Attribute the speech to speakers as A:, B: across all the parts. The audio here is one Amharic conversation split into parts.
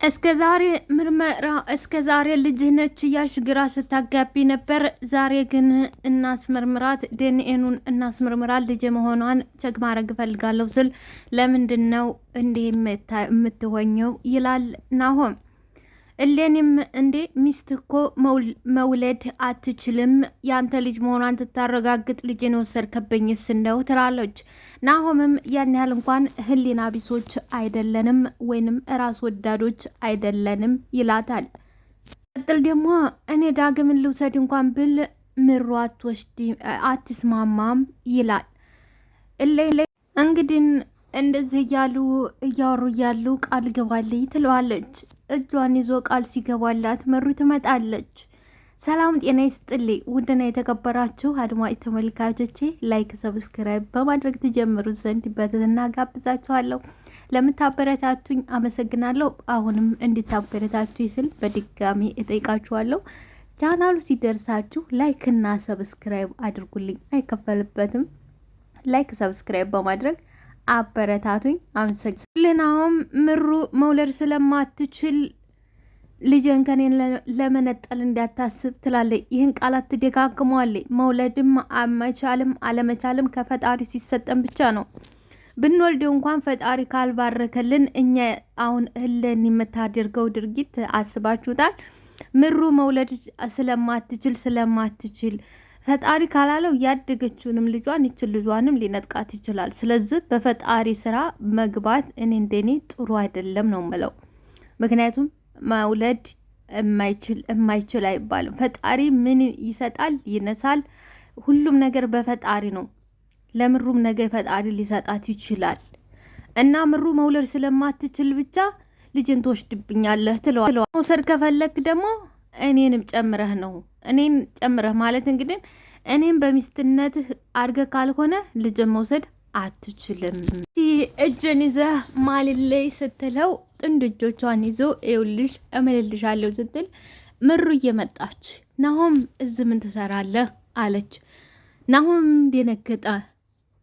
A: እስከዛሬ ልጅህ ነች እያልሽ ግራ ስታጋቢ ነበር። ዛሬ ግን እናስመርምራት፣ ዲኤንኤኑን እናስመርምራት፣ ልጅ መሆኗን ቸክ ማድረግ እፈልጋለሁ ስል ለምንድን ነው እንዲህ የምትሆኘው ይላል ናሆም። እሌኒም እንዴ ሚስት እኮ መውለድ አትችልም፣ ያንተ ልጅ መሆኗን ትታረጋግጥ ልጅን ወሰድከብኝስ እንደው ትላለች። ናሆምም ያን ያህል እንኳን ህሊና ቢሶች አይደለንም ወይንም ራስ ወዳዶች አይደለንም ይላታል። ቀጥል ደግሞ እኔ ዳግምን ልውሰድ እንኳን ብል ምሩ አትስማማም ይላል። እንግዲህ እንደዚህ እያወሩ እያሉ ቃል ገባልኝ ትለዋለች። እጇን ይዞ ቃል ሲገባላት መሩ ትመጣለች። ሰላም ጤና ይስጥልኝ ውድና የተከበራችሁ አድማጭ ተመልካቾቼ ላይክ ሰብስክራይብ በማድረግ ትጀምሩ ዘንድ በትህትና ጋብዛችኋለሁ። ለምታበረታቱኝ አመሰግናለሁ። አሁንም እንድታበረታቱኝ ስል በድጋሚ እጠይቃችኋለሁ። ቻናሉ ሲደርሳችሁ ላይክ እና ሰብስክራይብ አድርጉልኝ፣ አይከፈልበትም። ላይክ ሰብስክራይብ በማድረግ አበረታቱኝ። አመሰግናለሁ። ምሩ መውለድ ስለማትችል ልጅን ከኔን ለመነጠል እንዳታስብ ትላለች። ይህን ቃላት ትደጋግመዋለች። መውለድም መቻልም አለመቻልም ከፈጣሪ ሲሰጠን ብቻ ነው። ብንወልደው እንኳን ፈጣሪ ካልባረከልን እኛ አሁን እለን የምታደርገው ድርጊት አስባችሁታል? ምሩ መውለድ ስለማትችል ፈጣሪ ካላለው ያደገችውንም ልጇን ይችል ልጇንም ሊነጥቃት ይችላል። ስለዚህ በፈጣሪ ስራ መግባት እኔ እንደኔ ጥሩ አይደለም ነው ምለው። ምክንያቱም መውለድ የማይችል አይባልም። ፈጣሪ ምን ይሰጣል ይነሳል። ሁሉም ነገር በፈጣሪ ነው። ለምሩም ነገር ፈጣሪ ሊሰጣት ይችላል እና ምሩ መውለድ ስለማትችል ብቻ ልጅን ትወስድብኛለህ ትለዋል። መውሰድ ከፈለክ ደግሞ እኔንም ጨምረህ ነው። እኔን ጨምረህ ማለት እንግዲህ እኔም በሚስትነትህ አድርገህ ካልሆነ ልጅን መውሰድ አትችልም። እጅን ይዘህ ማልለይ ስትለው ጥንድ እጆቿን ይዞ ይኸውልሽ እምልልሻለሁ ስትል ምሩ እየመጣች ናሆም እዚህ ምን ትሰራለህ አለች። ናሆም ደነገጠ።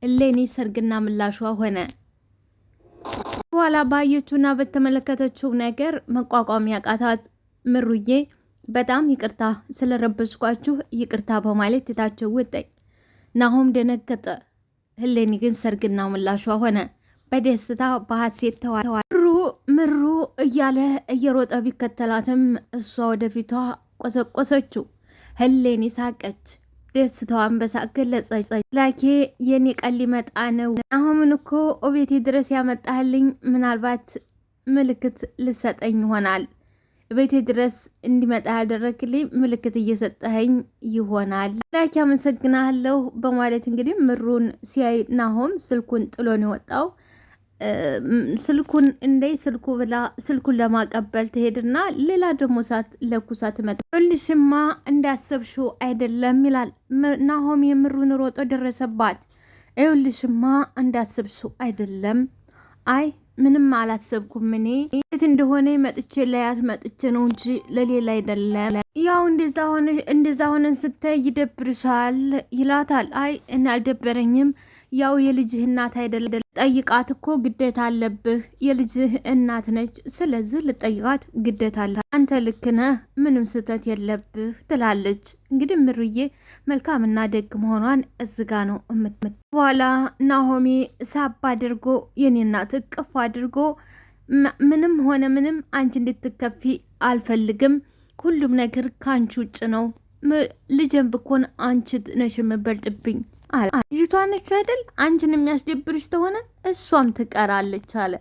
A: እሌኒ ሰርግና ምላሿ ሆነ። በኋላ ባየችውና በተመለከተችው ነገር መቋቋም ያቃታት ምሩዬ በጣም ይቅርታ ስለረበሽኳችሁ ይቅርታ በማለት ትታቸው ወጣች። ናሆም ደነገጠ። እሌኒ ግን ሰርግና ምላሿ ሆነ። በደስታ በሐሴት ተዋለ። ምሩ እያለ እየሮጠ ቢከተላትም እሷ ወደፊቷ ቆሰቆሰችው። እሌኒ ሳቀች። ደስታዋን በሳቅ ገለጸች። ላኬ የኔ ቀን ሊመጣ ነው። አሁን እኮ ቤቴ ድረስ ያመጣህልኝ ምናልባት ምልክት ልሰጠኝ ይሆናል። ቤቴ ድረስ እንዲመጣ ያደረግልኝ ምልክት እየሰጠኸኝ ይሆናል። ላኪ አመሰግናለሁ በማለት እንግዲህ ምሩን ሲያይ ናሆም ስልኩን ጥሎ ነው የወጣው። ስልኩን ስልኩ ብላ ስልኩን ለማቀበል ትሄድና ሌላ ደግሞ ሳት ለኩሳ ትመጣ። ልሽማ እንዳሰብሽው አይደለም ይላል ናሆም። የምሩን ሮጦ ደረሰባት። ይኸውልሽማ እንዳሰብሽው አይደለም። አይ ምንም አላሰብኩም። እኔ የት እንደሆነ መጥቼ ለያት መጥቼ ነው እንጂ ለሌላ አይደለም። ያው እንደዛ ሆነን ስታይ ይደብርሻል ይላታል። አይ እና አልደበረኝም። ያው የልጅህ እናት አይደለም ጠይቃት እኮ ግዴታ አለብህ። የልጅህ እናት ነች። ስለዚህ ልጠይቃት ግዴታ አለ። አንተ ልክ ነህ፣ ምንም ስህተት የለብህ ትላለች። እንግዲህ ምሩዬ መልካምና ደግ መሆኗን እዝጋ ነው በኋላ ናሆሜ ሳብ አድርጎ የኔ እናት እቅፍ አድርጎ ምንም ሆነ ምንም አንቺ እንድትከፊ አልፈልግም። ሁሉም ነገር ከአንቺ ውጭ ነው። ልጅን ብኮን አንቺ ነሽ የምበልጥብኝ አለ። ልጅቷ ነች አይደል አንቺን የሚያስደብርሽ ተሆነ እሷም ትቀራለች አለ።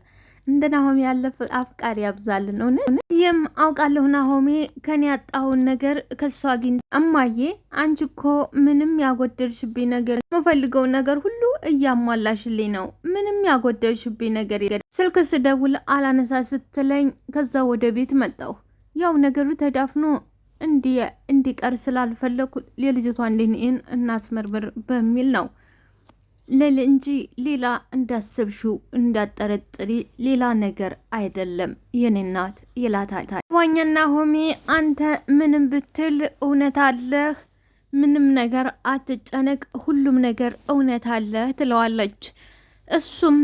A: እንደ ናሆሜ ያለ አፍቃሪ ያብዛልን። ይህም አውቃለሁ ናሆሜ ከኔ ያጣሁን ነገር ከሷ አግኝ። እማዬ አንቺ እኮ ምንም ያጎደልሽብኝ ነገር የምፈልገውን ነገር ሁሉ እያሟላሽልኝ ነው። ምንም ያጎደልሽብኝ ነገር ስልክ ስደውል አላነሳ ስትለኝ ከዛ ወደ ቤት መጣሁ። ያው ነገሩ ተዳፍኖ እንዲቀር ስላልፈለኩ የልጅቷ ዲኤንኤን እናስመርምር በሚል ነው እንጂ ሌላ እንዳሰብሽው እንዳጠረጥሪ ሌላ ነገር አይደለም የኔ እናት ይላታል። ዋኛና ሆሜ አንተ ምንም ብትል እውነት አለህ፣ ምንም ነገር አትጨነቅ፣ ሁሉም ነገር እውነት አለህ ትለዋለች። እሱም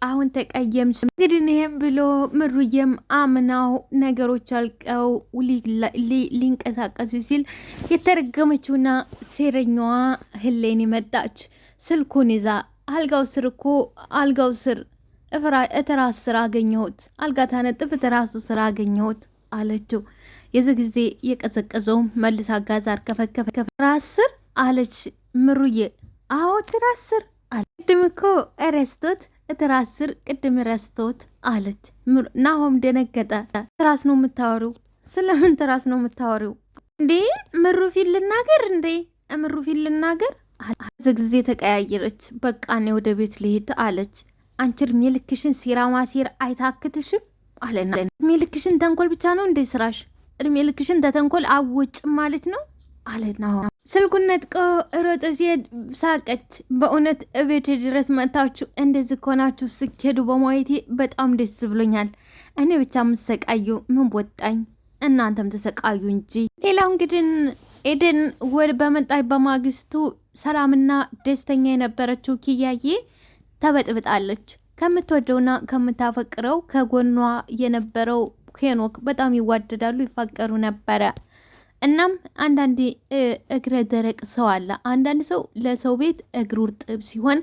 A: አሁን ተቀየምሽ እንግዲህ ይሄም ብሎ ምሩዬም አምናው ነገሮች አልቀው ሊንቀሳቀሱ ሲል የተረገመችውና ሴረኛዋ ህሌኒ መጣች። ስልኩን ይዛ አልጋው ስር እትራስ ስር አገኘሁት፣ አልጋ ታነጥፍ እትራሱ ስር አገኘሁት አለችው። የዚህ ጊዜ የቀዘቀዘውም መልሳ ጋዛር ከፈከፈ ራስ ስር አለች ምሩዬ። አዎ ትራስ ስር አለ። ቅድም እኮ ረስቶት ትራስ ስር ቅድም ረስቶት አለች። ናሆም ደነገጠ። ትራስ ነው የምታወሪው? ስለምን ትራስ ነው የምታወሪው እንዴ? ምሩ ፊት ልናገር እንዴ? ምሩ ፊት ልናገር? እዚህ ጊዜ ተቀያየረች። በቃ እኔ ወደ ቤት ልሄድ አለች። አንቺ እድሜ ልክሽን ሴራ ማሴር አይታክትሽም አለና እድሜ ልክሽን ተንኮል ብቻ ነው እንዴ ስራሽ? እድሜ ልክሽን ተተንኮል አወጭም ማለት ነው አለና ስልኩን ነጥቆ ሮጠ ሲሄድ ሳቀች። በእውነት እቤቴ ድረስ መጥታችሁ እንደዚህ ከሆናችሁ ስኬዱ በማየቴ በጣም ደስ ብሎኛል። እኔ ብቻ የምሰቃዩ ምን ቦጣኝ፣ እናንተም ተሰቃዩ እንጂ። ሌላው እንግዲህ ኤደን በመጣች በማግስቱ ሰላምና ደስተኛ የነበረችው ኪያዬ ተበጥብጣለች። ከምትወደውና ከምታፈቅረው ከጎኗ የነበረው ሄኖክ በጣም ይዋደዳሉ፣ ይፋቀሩ ነበረ። እናም አንዳንዴ እግረ ደረቅ ሰው አለ። አንዳንድ ሰው ለሰው ቤት እግሩ እርጥብ ሲሆን፣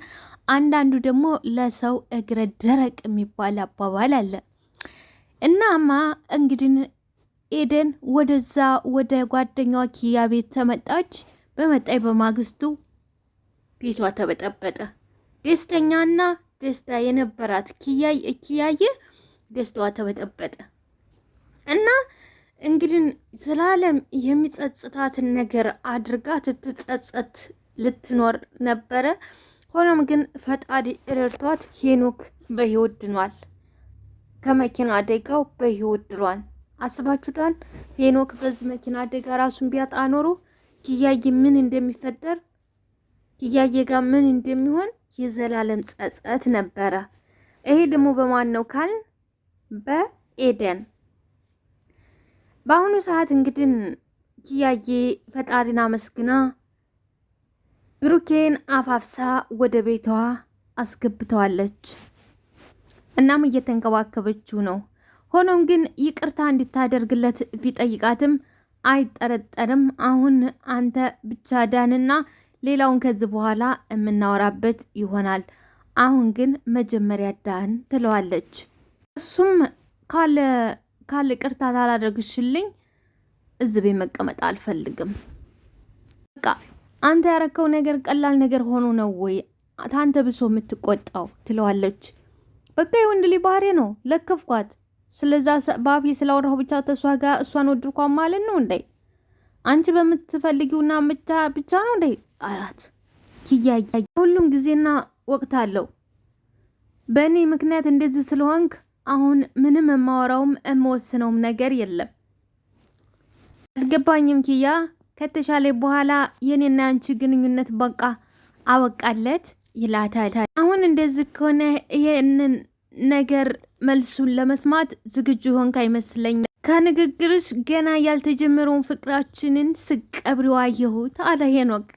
A: አንዳንዱ ደግሞ ለሰው እግረ ደረቅ የሚባል አባባል አለ። እናማ እንግዲህ ኤደን ወደዛ ወደ ጓደኛዋ ኪያ ቤት ተመጣች። በመጣይ በማግስቱ ቤቷ ተበጠበጠ። ደስተኛና ደስታ የነበራት ኪያዬ ደስታዋ ተበጠበጠ እና እንግዲህ ዘላለም የሚጸጽታትን ነገር አድርጋ ትጸጸት ልትኖር ነበረ። ሆኖም ግን ፈጣሪ ረድቷት ሄኖክ በህይወት ድኗል። ከመኪና አደጋው በህይወት ድሯል። አስባችሁታል? ሄኖክ በዚህ መኪና አደጋ ራሱን ቢያጣ ኖሮ ኪያዬ ምን እንደሚፈጠር፣ ኪያዬ ጋር ምን እንደሚሆን የዘላለም ጸጸት ነበረ። ይሄ ደግሞ በማን ነው ካልን በኤደን። በአሁኑ ሰዓት እንግዲህ ኪያዬ ፈጣሪን አመስግና ብሩኬን አፋፍሳ ወደ ቤቷ አስገብተዋለች። እናም እየተንከባከበችው ነው። ሆኖም ግን ይቅርታ እንድታደርግለት ቢጠይቃትም አይጠረጠርም። አሁን አንተ ብቻ ዳንና ሌላውን ከዚህ በኋላ የምናወራበት ይሆናል። አሁን ግን መጀመሪያ ዳን ትለዋለች። እሱም ካለ ቅርታ ታላደርግሽልኝ እዚህ ቤት መቀመጥ አልፈልግም። በቃ አንተ ያረከው ነገር ቀላል ነገር ሆኖ ነው ወይ ታንተ ብሶ የምትቆጣው? ትለዋለች። በቃ የወንድ ልጅ ባህሪ ነው፣ ለከፍኳት። ስለዛ ባፊ ስላወራሁ ብቻ ተሷ ጋር እሷን ወድርኳን ማለት ነው እንዴ? አንቺ በምትፈልጊውና ብቻ ነው እንዴ አላት። ኪያዬ ሁሉም ጊዜና ወቅት አለው። በእኔ ምክንያት እንደዚህ ስለሆንክ አሁን ምንም የማወራውም የምወስነውም ነገር የለም። አልገባኝም ኪያ፣ ከተሻለ በኋላ የኔና አንቺ ግንኙነት በቃ አበቃለት ይላታል። አሁን እንደዚህ ከሆነ ይሄንን ነገር መልሱን ለመስማት ዝግጁ ሆንክ አይመስለኝም። ከንግግርሽ ገና ያልተጀመረውን ፍቅራችንን ስቀብሪው አየሁት አለ ሄኖክ።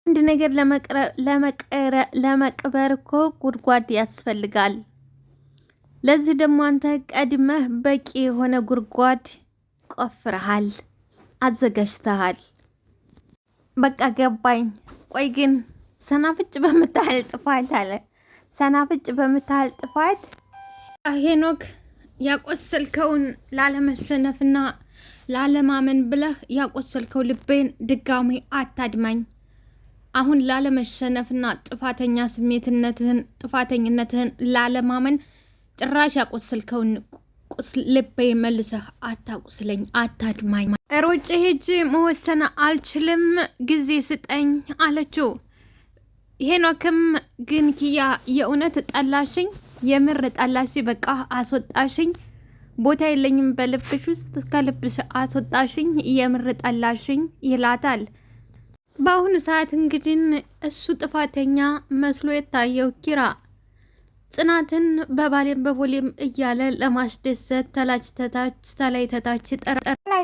A: አንድ ነገር ለመቅበር እኮ ጉድጓድ ያስፈልጋል። ለዚህ ደግሞ አንተ ቀድመህ በቂ የሆነ ጉድጓድ ቆፍረሃል፣ አዘጋጅተሃል። በቃ ገባኝ። ቆይ ግን ሰናፍጭ በምታህል ጥፋት አለ። ሰናፍጭ በምታህል ጥፋት ሄኖክ ያቆሰልከውን ላለመሸነፍና ላለማመን ብለህ ያቆሰልከው ልቤን ድጋሚ አታድማኝ። አሁን ላለመሸነፍና ጥፋተኝነትህን ላለማመን ጭራሽ ያቆሰልከውን ልቤ መልሰህ አታቁስለኝ፣ አታድማኝ። ሮጬ ሄጅ መወሰን አልችልም፣ ጊዜ ስጠኝ አለችው። ሄኖክም ግን ኪያ የእውነት ጠላሽኝ፣ የምር ጠላሽኝ፣ በቃ አስወጣሽኝ፣ ቦታ የለኝም በልብሽ ውስጥ፣ ከልብሽ አስወጣሽኝ፣ የምር ጠላሽኝ ይላታል። በአሁኑ ሰዓት እንግዲህ እሱ ጥፋተኛ መስሎ የታየው ኪራ ጽናትን በባሌም በቦሌም እያለ ለማስደሰት ተላይ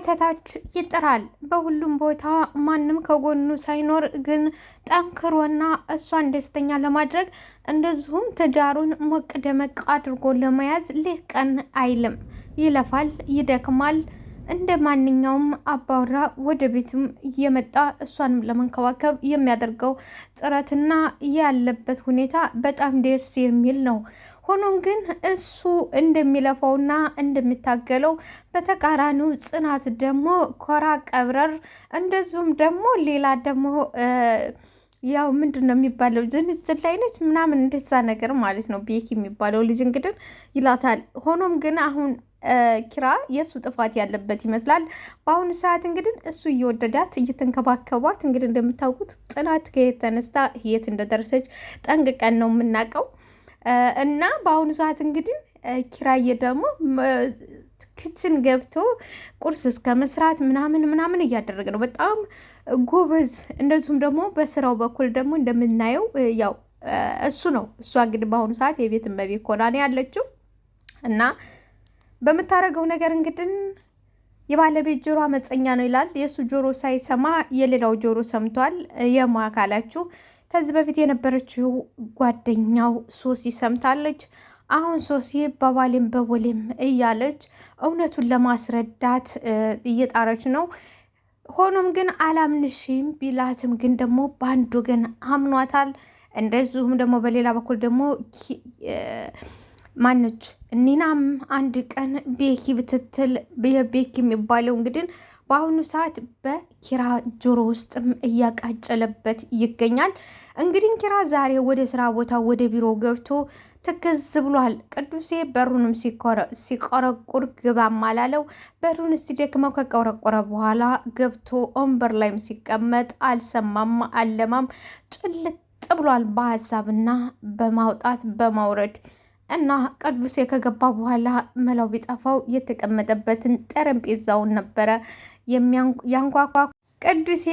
A: ተታች ይጥራል። በሁሉም ቦታ ማንም ከጎኑ ሳይኖር ግን ጠንክሮና እሷን ደስተኛ ለማድረግ እንደዚሁም ትዳሩን ሞቅ ደመቅ አድርጎ ለመያዝ ሌት ቀን አይልም። ይለፋል፣ ይደክማል። እንደ ማንኛውም አባወራ ወደ ቤትም እየመጣ እሷንም ለመንከባከብ የሚያደርገው ጥረትና ያለበት ሁኔታ በጣም ደስ የሚል ነው። ሆኖም ግን እሱ እንደሚለፋውና እንደሚታገለው በተቃራኒው ጽናት ደግሞ ኮራ ቀብረር፣ እንደዚሁም ደግሞ ሌላ ደግሞ ያው ምንድን ነው የሚባለው ዝንዝል ላይ ነች ምናምን እንደዛ ነገር ማለት ነው። ቤክ የሚባለው ልጅ እንግዲህ ይላታል። ሆኖም ግን አሁን ኪራ የእሱ ጥፋት ያለበት ይመስላል። በአሁኑ ሰዓት እንግዲህ እሱ እየወደዳት እየተንከባከቧት፣ እንግዲህ እንደምታውቁት ጽናት ከየት ተነስታ የት እንደደረሰች ጠንቅቀን ነው የምናውቀው። እና በአሁኑ ሰዓት እንግዲህ ኪራዬ ደግሞ ክችን ገብቶ ቁርስ እስከ መስራት ምናምን እያደረገ ነው። በጣም ጎበዝ። እንደዚሁም ደግሞ በስራው በኩል ደግሞ እንደምናየው ያው እሱ ነው። እሷ እንግዲህ በአሁኑ ሰዓት የቤት እመቤት ሆና ነው ያለችው እና በምታደርገው ነገር እንግዲህ የባለቤት ጆሮ አመፀኛ ነው ይላል። የእሱ ጆሮ ሳይሰማ የሌላው ጆሮ ሰምቷል። የማካላችሁ ከዚህ በፊት የነበረችው ጓደኛው ሶሲ ሰምታለች። አሁን ሶሲ በባሌም በቦሌም እያለች እውነቱን ለማስረዳት እየጣረች ነው። ሆኖም ግን አላምንሽም ቢላትም ግን ደግሞ በአንድ ወገን አምኗታል። እንደዚሁም ደግሞ በሌላ በኩል ደግሞ ማነች ኒናም አንድ ቀን ቤኪ ብትትል የቤኪ የሚባለው እንግዲህ በአሁኑ ሰዓት በኪራ ጆሮ ውስጥም እያቃጨለበት ይገኛል። እንግዲህ ኪራ ዛሬ ወደ ስራ ቦታ ወደ ቢሮ ገብቶ ትክዝ ብሏል። ቅዱሴ በሩንም ሲቆረቁር ግባም አላለው። በሩን ሲደክመው ከቆረቆረ በኋላ ገብቶ ወንበር ላይም ሲቀመጥ አልሰማም አለማም ጭልጥ ብሏል በሀሳብና በማውጣት በማውረድ እና ቅዱሴ ከገባ በኋላ መላው ቢጠፋው የተቀመጠበትን ጠረጴዛውን ነበረ ያንኳኳ። ቅዱሴ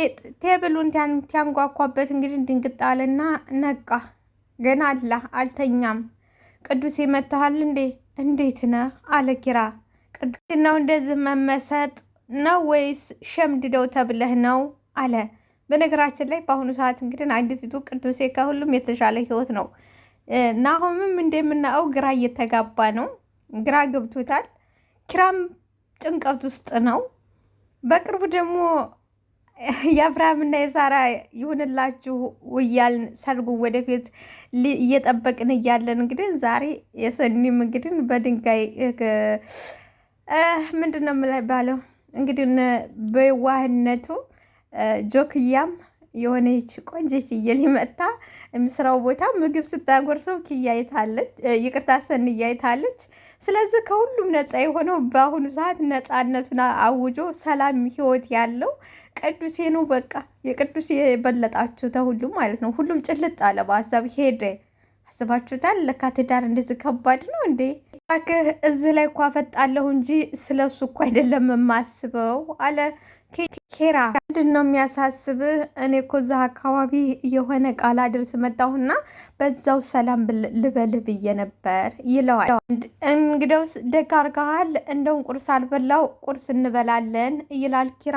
A: ቴብሉን ያንኳኳበት እንግዲህ ድንግጣልና ነቃ። ገና አልተኛም። ቅዱሴ መታሃል እንዴ? እንዴት ነህ አለ ኪራ። ቅዱሴ ነው እንደዚህ መመሰጥ ነው ወይስ ሸምድደው ተብለህ ነው አለ። በነገራችን ላይ በአሁኑ ሰዓት እንግዲህ አንድ ፊቱ ቅዱሴ ከሁሉም የተሻለ ህይወት ነው። ናሆምም እንደምናየው ግራ እየተጋባ ነው። ግራ ገብቶታል። ኪራም ጭንቀት ውስጥ ነው። በቅርቡ ደግሞ የአብርሃምና የሳራ ይሁንላችሁ እያልን ሰርጉ ወደፊት እየጠበቅን እያለን እንግዲህ ዛሬ የሰኒም እንግዲህ በድንጋይ ምንድን ነው የምባለው እንግዲህ በዋህነቱ ጆክያም የሆነች ቆንጆት ሊመጣ ምስራው ቦታ ምግብ ስታጎርሰው ኪያ አይታለች፣ ይቅርታ ሰኒ አይታለች። ስለዚህ ከሁሉም ነፃ የሆነው በአሁኑ ሰዓት ነፃነቱን አውጆ ሰላም ህይወት ያለው ቅዱሴ ነው። በቃ የቅዱሴ የበለጣችሁ ተሁሉም ማለት ነው። ሁሉም ጭልጥ አለ በሀሳብ ሄደ። አስባችሁታል? ለካ ትዳር እንደዚህ ከባድ ነው እንዴ? እባክህ እዚህ ላይ እኮ አፈጣለሁ እንጂ ስለሱ እኮ አይደለም የማስበው አለ ኬራ። ምንድን ነው የሚያሳስብህ? እኔ እኮ እዛ አካባቢ የሆነ ቃል አድርስ መጣሁና በዛው ሰላም ልበልህ ብዬ ነበር ይለዋል። እንግዲያውስ ደግ አድርገሃል፣ እንደውም ቁርስ አልበላው ቁርስ እንበላለን ይላል ኪራ።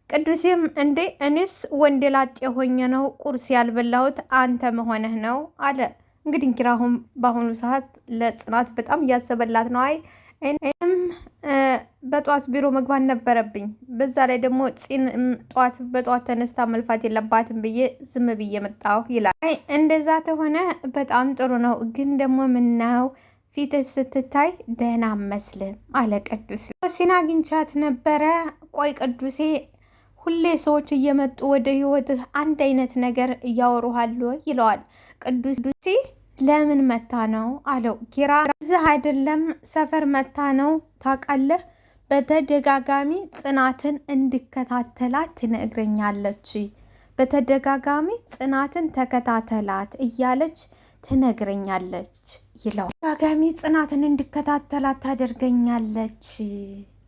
A: ቅዱሴም እንዴ እኔስ ወንዴ ላጤ ሆኜ ነው ቁርስ ያልበላሁት አንተ መሆንህ ነው አለ። እንግዲህ ኪራ አሁን በአሁኑ ሰዓት ለጽናት በጣም እያሰበላት ነው። አይ እኔም በጠዋት ቢሮ መግባት ነበረብኝ፣ በዛ ላይ ደግሞ ፂን በጠዋት ተነስታ መልፋት የለባትም ብዬ ዝም ብዬ መጣሁ ይላል። አይ እንደዛ ተሆነ በጣም ጥሩ ነው፣ ግን ደግሞ ምናው ፊት ስትታይ ደህና መስልም አለ ቅዱሴ። ሲና አግኝቻት ነበረ። ቆይ ቅዱሴ ሁሌ ሰዎች እየመጡ ወደ ህይወትህ አንድ አይነት ነገር እያወሩሃል ይለዋል። ቅዱሴ ለምን መታ ነው አለው ኪራ። እዚህ አይደለም ሰፈር መታ ነው ታውቃለህ። በተደጋጋሚ ጽናትን እንድከታተላት ትነግረኛለች። በተደጋጋሚ ጽናትን ተከታተላት እያለች ትነግረኛለች ይለዋል። ተደጋጋሚ ጽናትን እንድከታተላት ታደርገኛለች።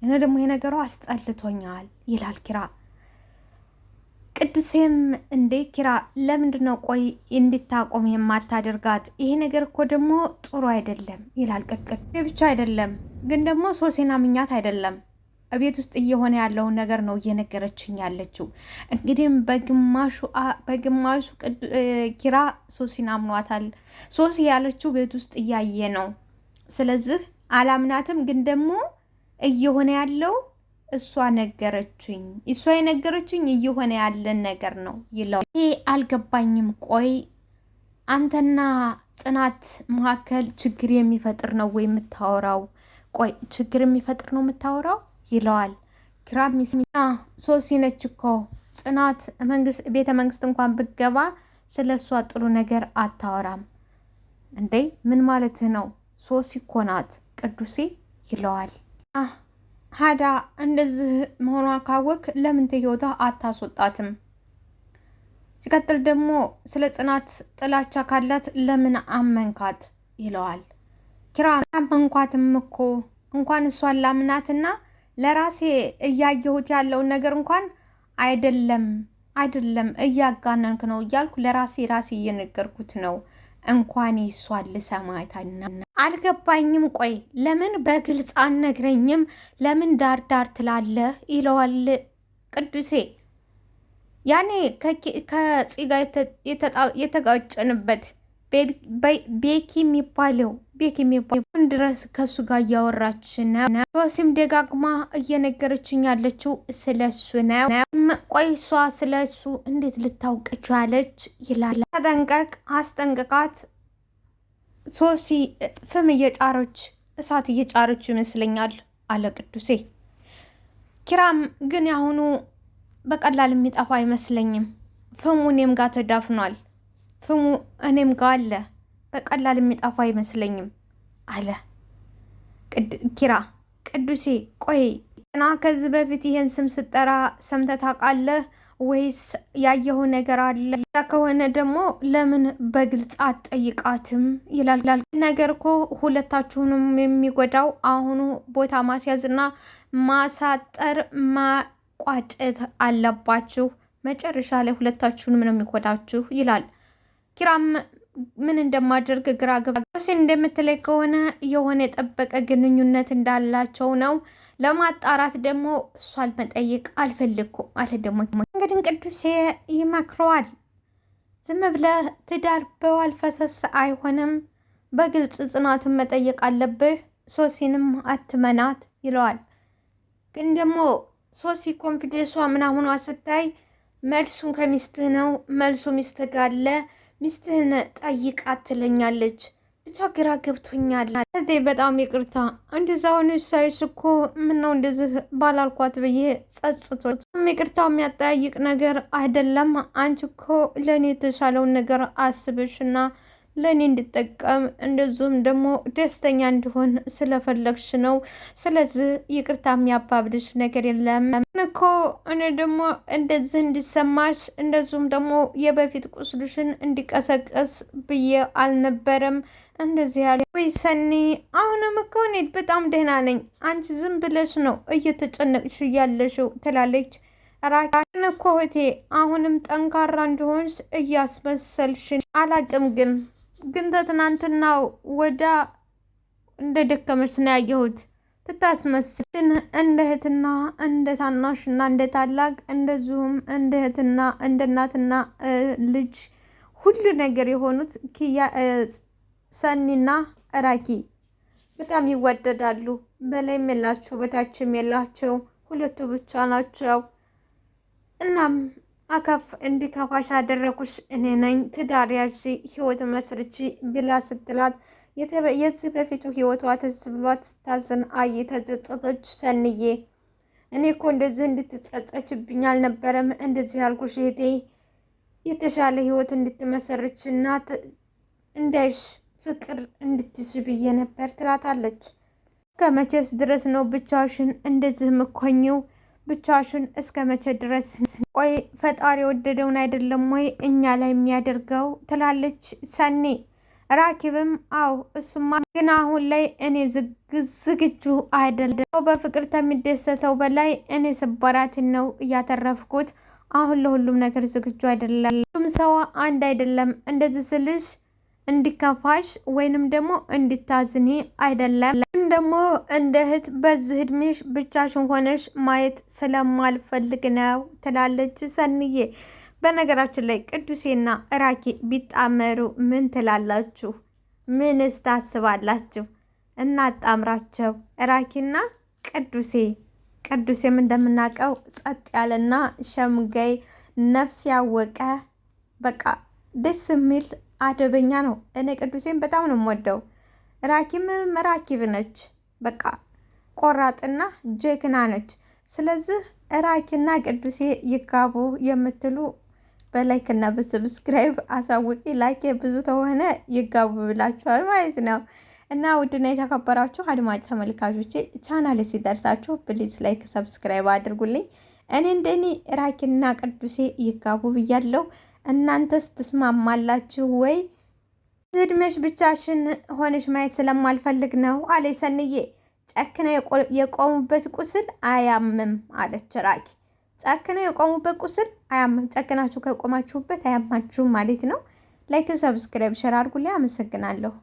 A: እኔ ደግሞ የነገሩ አስጠልቶኛል ይላል ኪራ። ቅዱሴም እንዴ ኪራ ለምንድነው ቆይ እንድታቆም የማታደርጋት? ይሄ ነገር እኮ ደግሞ ጥሩ አይደለም ይላል። ቅድቅድ ብቻ አይደለም ግን ደግሞ ሶሲና ምኛት አይደለም ቤት ውስጥ እየሆነ ያለውን ነገር ነው እየነገረችኝ ያለችው። እንግዲህም በግማሹ ኪራ ሶሲን አምኗታል። ሶሲ ያለችው ቤት ውስጥ እያየ ነው። ስለዚህ አላምናትም፣ ግን ደግሞ እየሆነ ያለው እሷ ነገረችኝ፣ እሷ የነገረችኝ እየሆነ ያለን ነገር ነው ይለው። ይሄ አልገባኝም። ቆይ አንተና ጽናት መካከል ችግር የሚፈጥር ነው ወይ የምታወራው? ቆይ ችግር የሚፈጥር ነው የምታወራው ይለዋል። ኪራም ሶሲ ነች እኮ ጽናት ቤተ መንግስት እንኳን ብገባ ስለ እሷ ጥሩ ነገር አታወራም እንዴ? ምን ማለትህ ነው? ሶሲ እኮ ናት ቅዱሴ ይለዋል። ሀዳ እንደዚህ መሆኗ ካወቅ ለምን ተህይወቷ አታስወጣትም? ሲቀጥል ደግሞ ስለ ጽናት ጥላቻ ካላት ለምን አመንካት ይለዋል። ኪራ አመንኳትም እኮ እንኳን እሷን ላምናትና ለራሴ እያየሁት ያለውን ነገር እንኳን አይደለም እያጋነንክ ነው እያልኩ ለራሴ እየነገርኩት ነው። እንኳን እሷን ልሰማታና አልገባኝም። ቆይ ለምን በግልጽ አልነግረኝም? ለምን ዳር ትላለህ? ይለዋል ቅዱሴ። ያኔ ከፂ ጋር የተጋጨንበት ቤኪ የሚባለው ድረስ ከሱ ጋር እያወራች ነው። ሶሲም ደጋግማ እየነገረችኝ ያለችው ስለሱ ነው። ቆይ እሷ ስለሱ እንዴት ልታውቅ ቻለች? ይላል። ተጠንቀቅ፣ አስጠንቅቃት። ሶሲ ፍም እየጫረች እሳት እየጫረች ይመስለኛል አለ ቅዱሴ። ኪራም ግን ያሁኑ በቀላል የሚጠፋ አይመስለኝም። ፍሙ እኔም ጋር ተዳፍኗል። ፍሙ እኔም ጋር አለ። በቀላል የሚጠፋ አይመስለኝም አለ ኪራ። ቅዱሴ ቆይ እና ከዚህ በፊት ይሄን ስም ስጠራ ሰምተህ ታውቃለህ ወይስ ያየው ነገር አለ? ከሆነ ደግሞ ለምን በግልጽ አትጠይቃትም? ይላል። ነገር እኮ ሁለታችሁንም የሚጎዳው አሁኑ ቦታ ማስያዝና ማሳጠር ማቋጨት አለባችሁ። መጨረሻ ላይ ሁለታችሁንም ነው የሚጎዳችሁ ይላል። ኪራም ምን እንደማደርግ ግራ ገባ። እንደምትለይ ከሆነ የሆነ የጠበቀ ግንኙነት እንዳላቸው ነው። ለማጣራት ደግሞ እሷን መጠየቅ አልፈልኩም አለ። ደግሞ እንግዲህ ቅዱሴ ይመክረዋል። ዝም ብለህ ትዳር በዋል ፈሰስ አይሆንም፣ በግልጽ ጽናትን መጠየቅ አለብህ፣ ሶሲንም አትመናት ይለዋል። ግን ደግሞ ሶሲ ኮንፊደንሷ ምናምኗ ስታይ መልሱን ከሚስትህ ነው፣ መልሱ ሚስትህ ጋር አለ፣ ሚስትህን ጠይቃት ትለኛለች። ብቻ ግራ ገብቶኛል። በጣም ይቅርታ እንደዛ ሆነ ሳይሽ እኮ ምነው እንደዚህ ባላልኳት ብዬ ጸጽቶ ይቅርታ የሚያጠያይቅ ነገር አይደለም። አንቺ እኮ ለእኔ የተሻለውን ነገር አስበሽና ለእኔ እንድጠቀም እንደዚሁም ደግሞ ደስተኛ እንዲሆን ስለፈለግሽ ነው። ስለዚህ ይቅርታ የሚያባብልሽ ነገር የለም እኮ እኔ ደግሞ እንደዚህ እንዲሰማሽ እንደዚሁም ደግሞ የበፊት ቁስልሽን እንዲቀሰቀስ ብዬ አልነበረም እንደዚህ ያለ። ወይ ሰኒ አሁንም እኮ እኔ በጣም ደህና ነኝ፣ አንቺ ዝም ብለሽ ነው እየተጨነቅሽ እያለሽው ትላለች። ራኪን እኮ እህቴ አሁንም ጠንካራ እንደሆንሽ እያስመሰልሽ አላቅም ግን ተትናንትናው ወዳ እንደ ደከመች ነው ያየሁት። ትታስመስል ግን እንደ እህትና እንደ ታናሽና እንደ ታላቅ እንደዚሁም እንደ እህትና እንደ እናትና ልጅ ሁሉ ነገር የሆኑት ሰኒና ራኪ በጣም ይወደዳሉ። በላይም የላቸው በታችም የላቸው ሁለቱ ብቻ ናቸው። እናም አከፍ እንዲከፋሽ አደረኩሽ እኔ ነኝ። ትዳር ያዥ ህይወት መስርቺ ብላ ስትላት የዚህ በፊቱ ህይወቷ ትዝ ብሏት ስታዝን ተጸጸተች። ሰንዬ እኔ እኮ እንደዚህ እንድትጸጸችብኝ አልነበረም እንደዚህ ያልኩሽ እህቴ፣ የተሻለ ህይወት እንድትመሰርች እና እንዳይሽ ፍቅር እንድትሽ ብዬ ነበር ትላታለች። እስከ መቼስ ድረስ ነው ብቻሽን እንደዚህ ምኮኝው? ብቻሽን እስከ መቼ ድረስ? ቆይ ፈጣሪ የወደደውን አይደለም ወይ እኛ ላይ የሚያደርገው? ትላለች ሰኒ። ራኪብም አው እሱማ ግን አሁን ላይ እኔ ዝግጁ አይደለም። በፍቅር ከሚደሰተው በላይ እኔ ስባራትን ነው እያተረፍኩት። አሁን ለሁሉም ነገር ዝግጁ አይደለም። ሁሉም ሰው አንድ አይደለም። እንደዚህ ስልሽ እንዲከፋሽ ወይንም ደግሞ እንድታዝኒ አይደለም። ግን ደግሞ እንደ እህት በዚህ እድሜሽ ብቻሽን ሆነሽ ማየት ስለማልፈልግ ነው ትላለች ሰንዬ። በነገራችን ላይ ቅዱሴና ራኪ ቢጣመሩ ምን ትላላችሁ? ምንስ ታስባላችሁ? እናጣምራቸው ራኪና ቅዱሴ። ቅዱሴም እንደምናውቀው ጸጥ ያለና ሸምጋይ ነፍስ ያወቀ በቃ ደስ የሚል አደበኛ ነው። እኔ ቅዱሴን በጣም ነው የምወደው። ራኪም ራኪብ ነች፣ በቃ ቆራጥና ጀግና ነች። ስለዚህ ራኪና ቅዱሴ ይጋቡ የምትሉ በላይክ እና በሰብስክራይብ አሳውቂ። ላይክ ብዙ ተሆነ ይጋቡ ብላችኋል ማለት ነው። እና ውድና የተከበራችሁ አድማጭ ተመልካቾቼ ቻናል ሲደርሳችሁ ፕሊዝ ላይክ ሰብስክራይብ አድርጉልኝ። እኔ እንደኔ ራኪና ቅዱሴ ይጋቡ ብያለሁ። እናንተስ ትስማማላችሁ ወይ? እድሜሽ ብቻሽን ሆነሽ ማየት ስለማልፈልግ ነው አለ ሰንዬ። ጨክነው የቆሙበት ቁስል አያምም አለች ራኪ። ጨክነው የቆሙበት ቁስል አያምም። ጨክናችሁ ከቆማችሁበት አያማችሁም ማለት ነው። ላይክ ሰብስክራይብ ሸር አድርጉልኝ። አመሰግናለሁ።